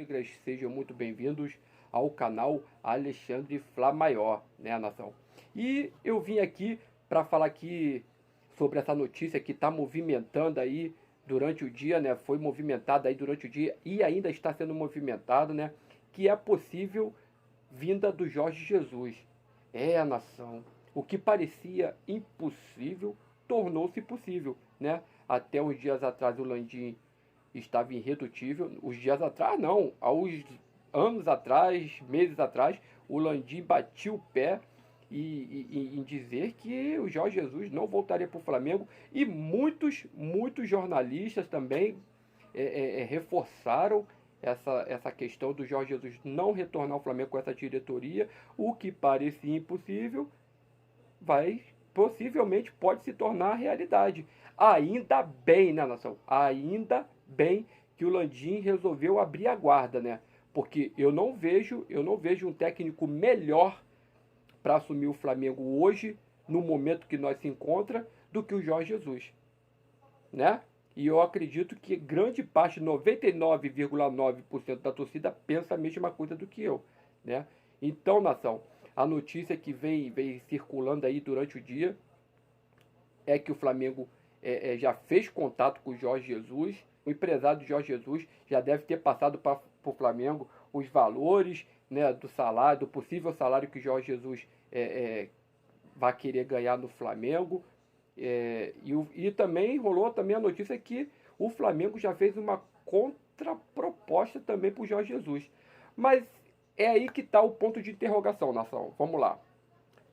alvinegras, sejam muito bem-vindos ao canal Alexandre Flá Maior, né, nação? E eu vim aqui para falar aqui sobre essa notícia que está movimentando aí durante o dia, né? Foi movimentada aí durante o dia e ainda está sendo movimentado, né? Que é a possível vinda do Jorge Jesus. É, nação. O que parecia impossível tornou-se possível, né? Até uns dias atrás o Landim estava irredutível. Os dias atrás não, há uns anos atrás, meses atrás, o Landim batia o pé em dizer que o Jorge Jesus não voltaria para o Flamengo, e muitos jornalistas também reforçaram essa questão do Jorge Jesus não retornar ao Flamengo com essa diretoria. O que parecia impossível possivelmente pode se tornar realidade. Ainda bem, né, nação? Ainda bem que o Landim resolveu abrir a guarda, né? Porque eu não vejo um técnico melhor para assumir o Flamengo hoje, no momento que nós se encontra, do que o Jorge Jesus, né? E eu acredito que grande parte, 99,9% da torcida pensa a mesma coisa do que eu, né? Então, nação, a notícia que vem circulando aí durante o dia é que o Flamengo já fez contato com o Jorge Jesus. O empresário do Jorge Jesus já deve ter passado para o Flamengo os valores, né, do salário, do possível salário que o Jorge Jesus vai querer ganhar no Flamengo. E também rolou também a notícia que o Flamengo já fez uma contraproposta também para o Jorge Jesus. Mas é aí que está o ponto de interrogação, nação. Vamos lá.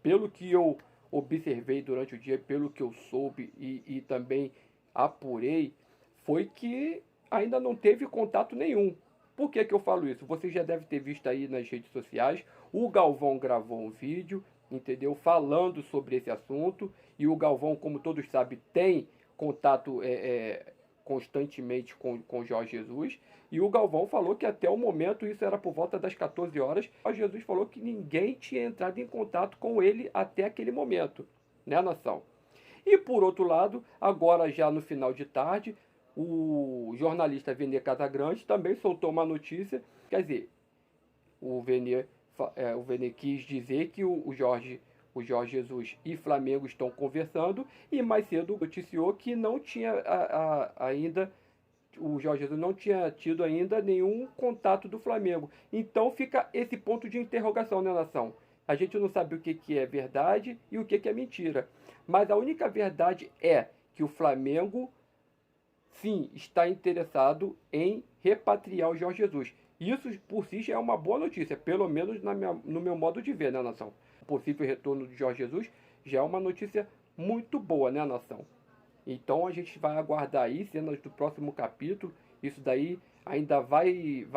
Pelo que eu observei durante o dia, pelo que eu soube e também apurei, foi que ainda não teve contato nenhum. Por que eu falo isso? Você já deve ter visto aí nas redes sociais, o Galvão gravou um vídeo, entendeu? Falando sobre esse assunto, e o Galvão, como todos sabem, tem contato constantemente com o Jorge Jesus, e o Galvão falou que até o momento, isso era por volta das 14 horas, o Jorge Jesus falou que ninguém tinha entrado em contato com ele até aquele momento, né, nação? E por outro lado, agora já no final de tarde, o jornalista Vene Casagrande também soltou uma notícia, quer dizer, o Vene quis dizer que o Jorge Jesus e Flamengo estão conversando, e mais cedo noticiou que não tinha ainda, o Jorge Jesus não tinha tido ainda nenhum contato do Flamengo. Então fica esse ponto de interrogação, né, nação? A gente não sabe o que é verdade e o que é mentira. Mas a única verdade é que o Flamengo, sim, está interessado em repatriar o Jorge Jesus. Isso por si já é uma boa notícia, pelo menos no meu modo de ver, né, nação? O possível retorno do Jorge Jesus já é uma notícia muito boa, né, nação? Então a gente vai aguardar aí, cenas do próximo capítulo. Isso daí ainda vai,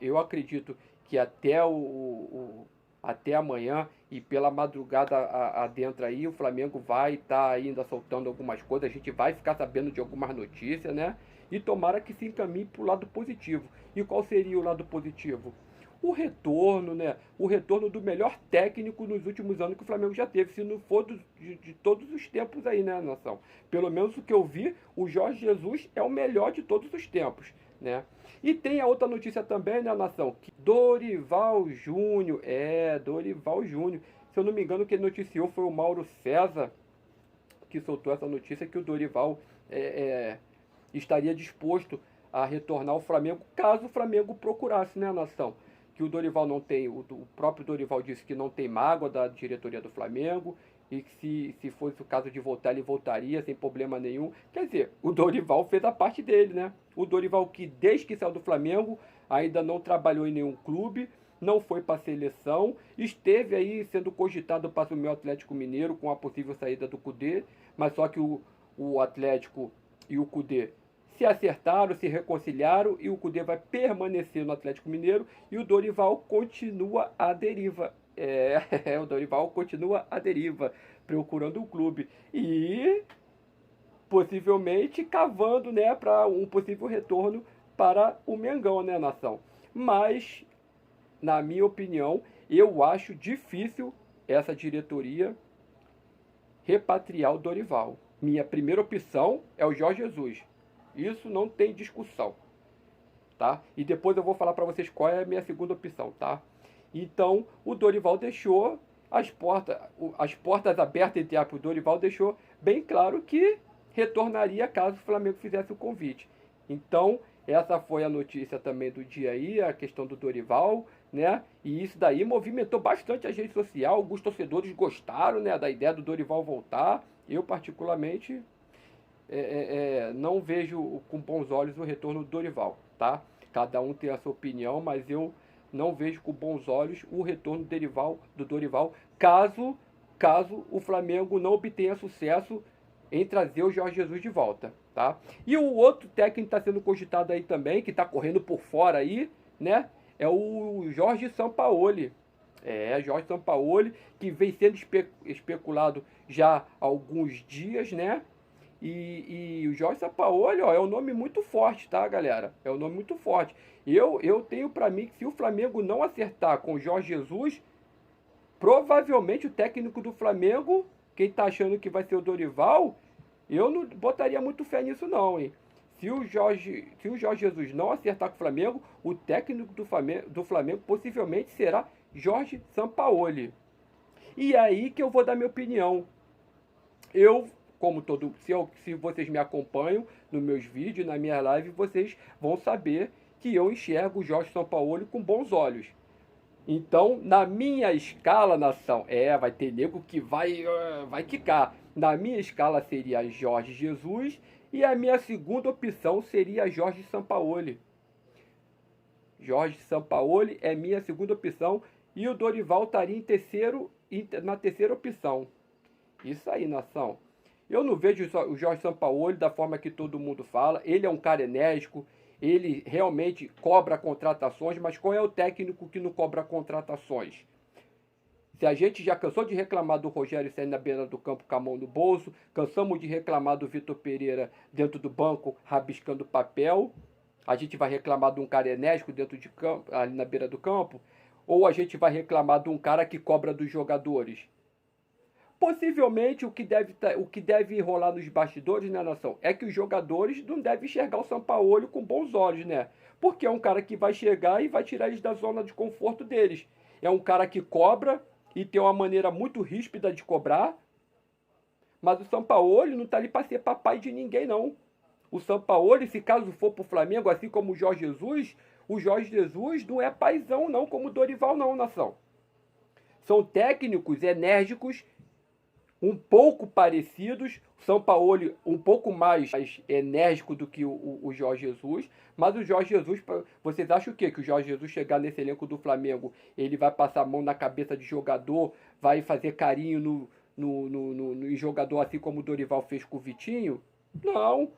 eu acredito que até amanhã e pela madrugada adentro aí, o Flamengo vai estar ainda soltando algumas coisas, a gente vai ficar sabendo de algumas notícias, né? E tomara que se encaminhe para o lado positivo. E qual seria o lado positivo? O retorno, né? O retorno do melhor técnico nos últimos anos que o Flamengo já teve, se não for de todos os tempos aí, né, nação? Pelo menos o que eu vi, o Jorge Jesus é o melhor de todos os tempos, né? E tem a outra notícia também, né, nação? Que Dorival Júnior, Dorival Júnior. Se eu não me engano, quem noticiou foi o Mauro César, que soltou essa notícia que o Dorival estaria disposto a retornar ao Flamengo, caso o Flamengo procurasse, né, nação? Que o Dorival não tem, o próprio Dorival disse que não tem mágoa da diretoria do Flamengo, e que se fosse o caso de voltar, ele voltaria sem problema nenhum. Quer dizer, o Dorival fez a parte dele, né? O Dorival, que desde que saiu do Flamengo ainda não trabalhou em nenhum clube, não foi para a seleção, esteve aí sendo cogitado para assumir o Atlético Mineiro com a possível saída do Cudê, mas só que o Atlético e o Cudê se acertaram, se reconciliaram, e o Cudê vai permanecer no Atlético Mineiro, e o Dorival continua à deriva. O Dorival continua à deriva, procurando um clube e possivelmente cavando, né, para um possível retorno para o Mengão, né, nação? Mas, na minha opinião, eu acho difícil essa diretoria repatriar o Dorival. Minha primeira opção é o Jorge Jesus. Isso não tem discussão. tá? E depois eu vou falar para vocês qual é a minha segunda opção, tá? Então, o Dorival deixou as portas abertas entre aspas. O Dorival deixou bem claro que retornaria caso o Flamengo fizesse o convite. Então, essa foi a notícia também do dia aí, a questão do Dorival, né? E isso daí movimentou bastante a rede social. Alguns torcedores gostaram, né, da ideia do Dorival voltar. Eu, particularmente, não vejo com bons olhos o retorno do Dorival, tá? Cada um tem a sua opinião, mas eu não vejo com bons olhos o retorno do Dorival, caso o Flamengo não obtenha sucesso em trazer o Jorge Jesus de volta, tá? E o outro técnico que está sendo cogitado aí também, que está correndo por fora aí, né? É o Jorge Sampaoli. Jorge Sampaoli, que vem sendo especulado já há alguns dias, né? E o Jorge Sampaoli, ó, é um nome muito forte, tá, galera? É um nome muito forte. Eu tenho para mim que se o Flamengo não acertar com o Jorge Jesus, provavelmente o técnico do Flamengo, quem tá achando que vai ser o Dorival, eu não botaria muito fé nisso não, hein? Se o Jorge Jesus não acertar com o Flamengo, o técnico do Flamengo possivelmente será Jorge Sampaoli. E é aí que eu vou dar minha opinião. Se vocês me acompanham nos meus vídeos, na minha live, vocês vão saber que eu enxergo o Jorge Sampaoli com bons olhos. Então, na minha escala, nação, vai ter nego que vai quicar. Na minha escala seria Jorge Jesus e a minha segunda opção seria Jorge Sampaoli. Jorge Sampaoli é minha segunda opção e o Dorival estaria na terceira opção. Isso aí, nação. Eu não vejo o Jorge Sampaoli da forma que todo mundo fala. Ele é um cara enérgico, ele realmente cobra contratações, mas qual é o técnico que não cobra contratações? Se a gente já cansou de reclamar do Rogério Ceni na beira do campo com a mão no bolso, cansamos de reclamar do Vitor Pereira dentro do banco rabiscando papel, a gente vai reclamar de um cara enérgico dentro de campo, ali na beira do campo, ou a gente vai reclamar de um cara que cobra dos jogadores? Possivelmente o que deve rolar nos bastidores, né, nação, é que os jogadores não devem enxergar o Sampaoli com bons olhos, né? Porque é um cara que vai chegar e vai tirar eles da zona de conforto deles. É um cara que cobra e tem uma maneira muito ríspida de cobrar. Mas o Sampaoli não tá ali para ser papai de ninguém, não. O Sampaoli, se caso for pro Flamengo, assim como o Jorge Jesus não é paizão, não, como o Dorival, não, nação. São técnicos enérgicos, um pouco parecidos, o Sampaoli um pouco mais enérgico do que o Jorge Jesus, mas o Jorge Jesus, vocês acham o quê? Que o Jorge Jesus chegar nesse elenco do Flamengo, ele vai passar a mão na cabeça de jogador, vai fazer carinho no jogador, assim como o Dorival fez com o Vitinho? Não.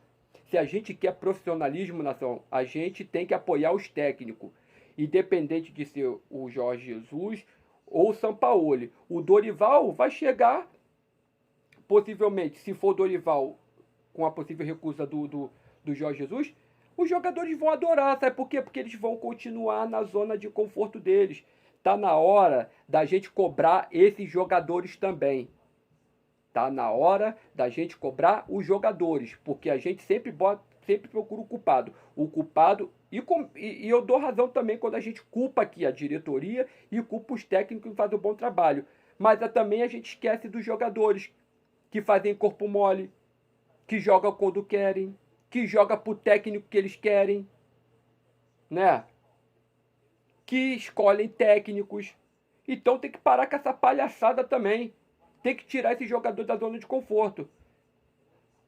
Se a gente quer profissionalismo, nação, a gente tem que apoiar os técnicos, independente de ser o Jorge Jesus ou o Sampaoli. O Dorival vai chegar, possivelmente, se for o Dorival com a possível recusa do Jorge Jesus, os jogadores vão adorar, sabe por quê? Porque eles vão continuar na zona de conforto deles. Tá na hora da gente cobrar esses jogadores também. Tá na hora da gente cobrar os jogadores, porque a gente sempre procura o culpado. O culpado, e eu dou razão também quando a gente culpa aqui a diretoria e culpa os técnicos que fazem um bom trabalho. Mas também a gente esquece dos jogadores que fazem corpo mole, que jogam quando querem, que jogam pro técnico que eles querem, né? Que escolhem técnicos. Então tem que parar com essa palhaçada também. Tem que tirar esse jogador da zona de conforto.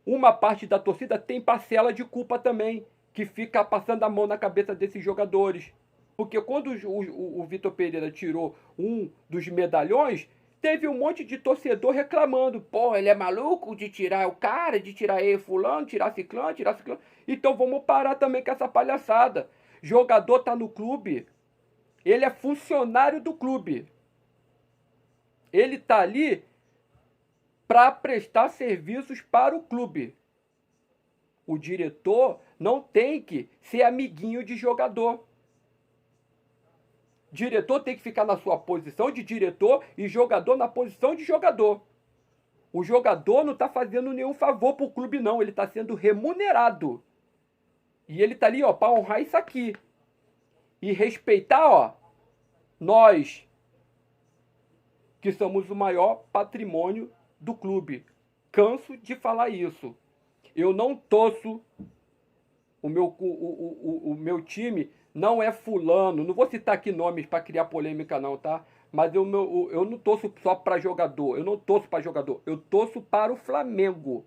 Uma parte da torcida tem parcela de culpa também, que fica passando a mão na cabeça desses jogadores. Porque quando o Vitor Pereira tirou um dos medalhões, teve um monte de torcedor reclamando. Pô, ele é maluco de tirar o cara, de tirar ele fulano, tirar ciclano, tirar ciclano. Então vamos parar também com essa palhaçada. Jogador tá no clube, ele é funcionário do clube. Ele tá ali para prestar serviços para o clube. O diretor não tem que ser amiguinho de jogador. Diretor tem que ficar na sua posição de diretor e jogador na posição de jogador. O jogador não está fazendo nenhum favor para o clube, não. Ele está sendo remunerado. E ele está ali, ó, para honrar isso aqui. e respeitar, ó, nós que somos o maior patrimônio do clube. Canso de falar isso. Eu não torço, o meu time não é fulano, não vou citar aqui nomes para criar polêmica não, tá? Mas eu não torço só para jogador, eu não torço para jogador, eu torço para o Flamengo.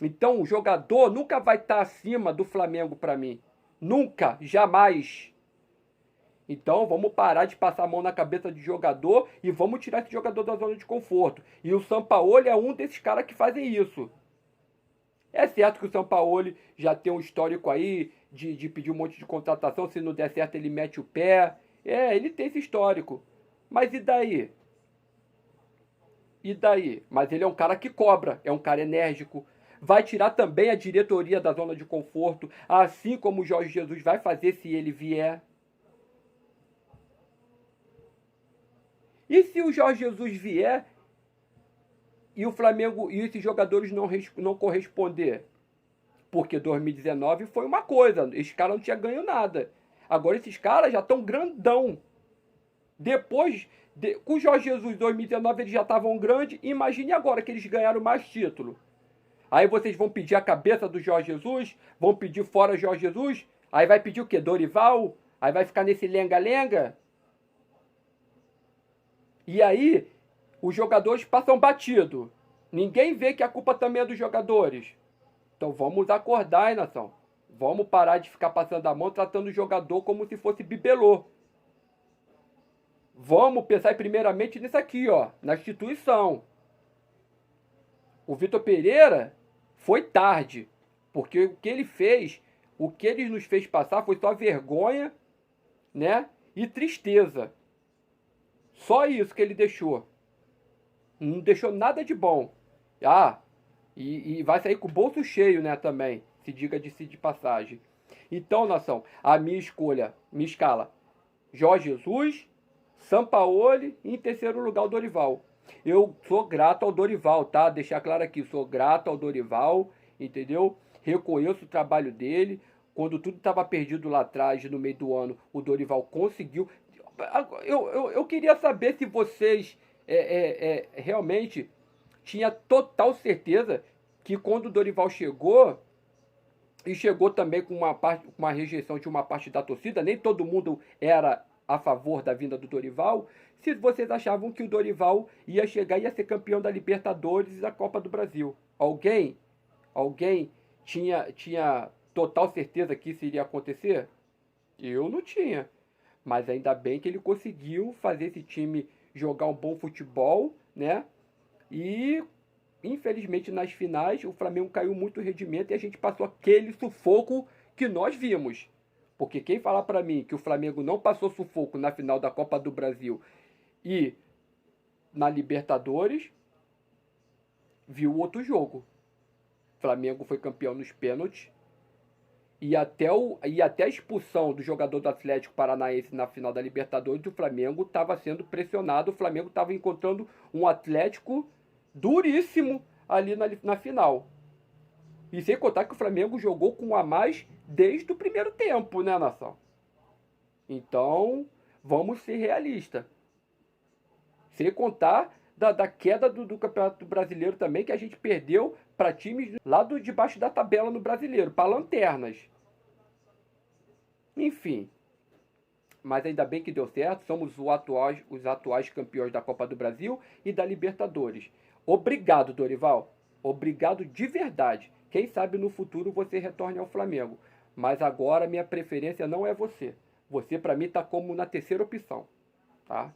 Então o jogador nunca vai estar acima do Flamengo para mim. Nunca, jamais. Então vamos parar de passar a mão na cabeça de jogador e vamos tirar esse jogador da zona de conforto. E o Sampaoli é um desses caras que fazem isso. É certo que o Sampaoli já tem um histórico aí de pedir um monte de contratação, se não der certo ele mete o pé. É, ele tem esse histórico. Mas e daí? E daí? Mas ele é um cara que cobra, é um cara enérgico. Vai tirar também a diretoria da zona de conforto, assim como o Jorge Jesus vai fazer se ele vier. E se o Jorge Jesus vier e o Flamengo e esses jogadores não corresponder? Porque 2019 foi uma coisa, esses caras não tinham ganho nada. Agora esses caras já estão grandão. Depois, com o Jorge Jesus em 2019 eles já estavam grandes. Imagine agora que eles ganharam mais título. Aí vocês vão pedir a cabeça do Jorge Jesus, vão pedir fora Jorge Jesus. Aí vai pedir o quê? Dorival? Aí vai ficar nesse lenga-lenga? E aí, os jogadores passam batido. Ninguém vê que a culpa também é dos jogadores. Então vamos acordar, hein, nação? Vamos parar de ficar passando a mão tratando o jogador como se fosse bibelô. Vamos pensar primeiramente nisso aqui, ó, na instituição. O Vitor Pereira foi tarde, porque o que ele fez, o que ele nos fez passar foi só vergonha, né, e tristeza. Só isso que ele deixou. Não deixou nada de bom. Ah, e vai sair com o bolso cheio, né, também. Se diga de passagem. Então, nação, a minha escolha, minha escala, Jorge Jesus, Sampaoli e em terceiro lugar o Dorival. Eu sou grato ao Dorival, tá? Deixar claro aqui, sou grato ao Dorival, entendeu? Reconheço o trabalho dele. Quando tudo estava perdido lá atrás, no meio do ano, o Dorival conseguiu. Eu queria saber se vocês realmente tinha total certeza que quando o Dorival chegou, e chegou também com uma rejeição de uma parte da torcida, nem todo mundo era a favor da vinda do Dorival, se vocês achavam que o Dorival ia chegar e ia ser campeão da Libertadores e da Copa do Brasil. Alguém tinha total certeza que isso iria acontecer? Eu não tinha. Mas ainda bem que ele conseguiu fazer esse time jogar um bom futebol, né? E, infelizmente, nas finais, o Flamengo caiu muito o rendimento e a gente passou aquele sufoco que nós vimos. Porque quem falar para mim que o Flamengo não passou sufoco na final da Copa do Brasil e na Libertadores, viu outro jogo. O Flamengo foi campeão nos pênaltis. E até a expulsão do jogador do Atlético Paranaense na final da Libertadores, o Flamengo estava sendo pressionado, o Flamengo estava encontrando um Atlético duríssimo ali na final. E sem contar que o Flamengo jogou com um a mais desde o primeiro tempo, né, nação? Então, vamos ser realistas. Sem contar da queda do Campeonato Brasileiro também, que a gente perdeu para times lá debaixo da tabela no Brasileiro, para lanternas. Enfim, mas ainda bem que deu certo, somos os atuais campeões da Copa do Brasil e da Libertadores. Obrigado, Dorival. Obrigado de verdade. Quem sabe no futuro você retorne ao Flamengo. Mas agora minha preferência não é você. Você para mim está como na terceira opção, tá?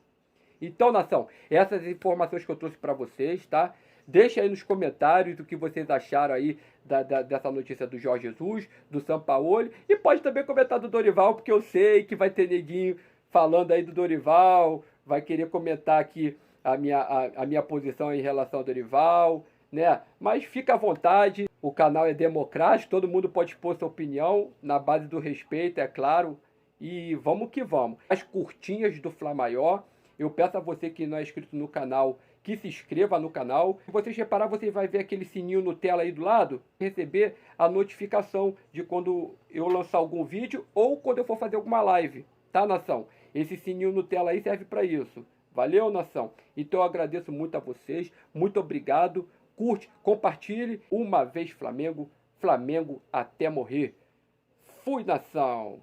Então, nação, essas informações que eu trouxe para vocês, tá? Deixa aí nos comentários o que vocês acharam aí dessa notícia do Jorge Jesus, do Sampaoli. E pode também comentar do Dorival, porque eu sei que vai ter neguinho falando aí do Dorival, vai querer comentar aqui a minha posição em relação ao Dorival, né? Mas fica à vontade, o canal é democrático, todo mundo pode expor sua opinião, na base do respeito, é claro. E vamos que vamos. As curtinhas do Fla Maior. Eu peço a você que não é inscrito no canal, que se inscreva no canal. Se vocês reparar, você vai ver aquele sininho no tela aí do lado, receber a notificação de quando eu lançar algum vídeo ou quando eu for fazer alguma live. tá, nação? Esse sininho Nutella aí serve para isso. Valeu, nação? Então eu agradeço muito a vocês. Muito obrigado. Curte, compartilhe. Uma vez Flamengo, Flamengo até morrer. Fui, nação!